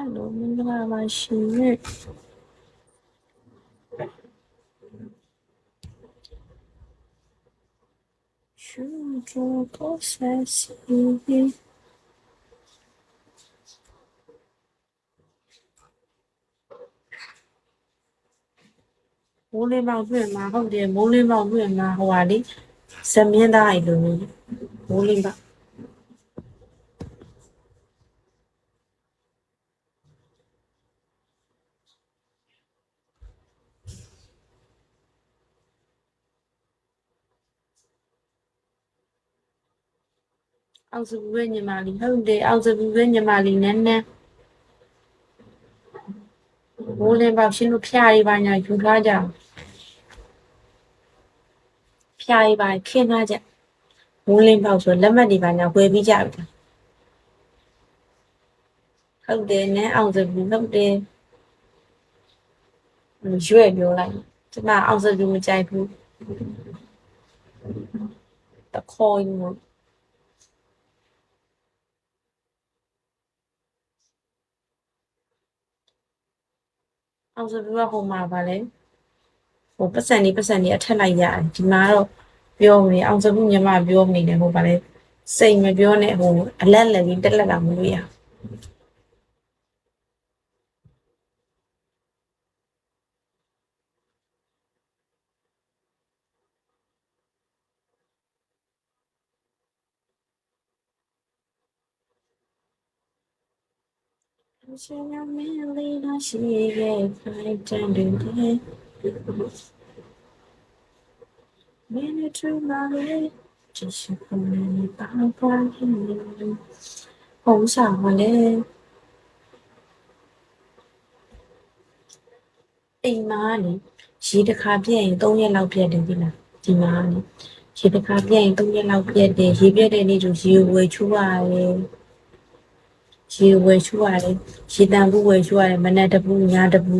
Hello မင်္ဂလာပါရှင်ရှင်တို့ကိုဆက်စီမိုးလေးပေါက်တွေ့မှာဟုတ်တယ်မိုးလေးပေါက်တွေ့မှာဟိုဟာလေဇမင်းသားအဲ့လိုမိုးလေးပေါက်အောင်စပူရဲ့ညီမလေးဟုတ်တယ်အောင်စပူရဲ့ညီမလေးနန်းနန်းမိုးလေးပေါက်ရှင်တို့ဖျားရေးပါညာယူထားကြဖျားရေးပါခင်းထားကြမိုးလေးပေါက်ဆိုလက်မှတ်တွေပါညာဝယ်ပြီးကြပြီဟုတ်တယ်နန်းအောင်စပူဟုတ်တယ်ရွဲ့ပြောလိုက်ကျမအောင်စပူမကြိုက်ဘူးတခေါ်ယူအောင်စပူကဟိုမှာပါလေဟိုပတ်စံနေအထက်လိုက်ရတယ်ဒီမှာတော့ပြောနေအောင်စပူညီမပြောနေတယ်ဟိုပါလေစိတ်မပြောနဲ့ဟိုအလက်လက်ကြီးတက်လက်လာမလို့ရရှင်ရမင်းလေးနာရှိရဲ့ဖိုင်တန်တယ်မင်းနဲ့ထူလာလေချစ်ရှိဖို့နေပါပေါ်နေဟောစားမလဲအိမ်မာနေရေတစ်ခါပြည့်ရင်3ရက်လောက်ပြည့်တယ်ဒီလားဒီမှာနေရေတစ်ခါပြည့်ရင်3ရက်လောက်ပြည့်တယ်ရေပြည့်တဲ့နေ့ကျရေဝယ်ချိုးရတယ်ရေဝယ်ချိုးရတယ်ရေတန်ဘူးဝယ်ချိုးရတယ်မနက်တပူညတပူ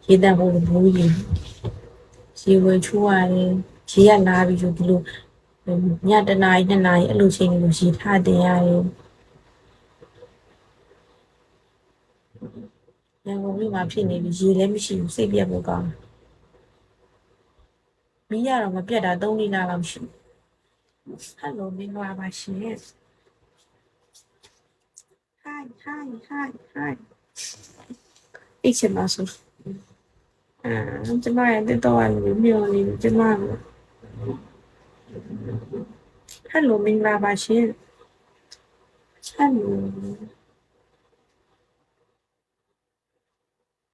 ရေတန်ဘူးဘူးရေဝယ်ချိုးရတယ်ရေကလာပြီးဆိုဒီလိုညတနာရီ2နာရီအဲ့လိုချိန်လိုရေထားတင်ရတယ်ရန်ကုန်မြို့မှာဖြစ်နေပြီးရေလည်းမရှိဘူးစိတ်ပြတ်ဖို့ကောင်းမီးရတော့မပြတ်တာ3-4လလောက်ရှိဟယ်လိုမင်္ဂလာပါရှင် hi အိတ်ချင်ပါဆိုကျမရဲ့တက်တော့လူမျိုးနေကျမဟယ်လိုမင်္ဂလာပါရှင်ဟယ်လို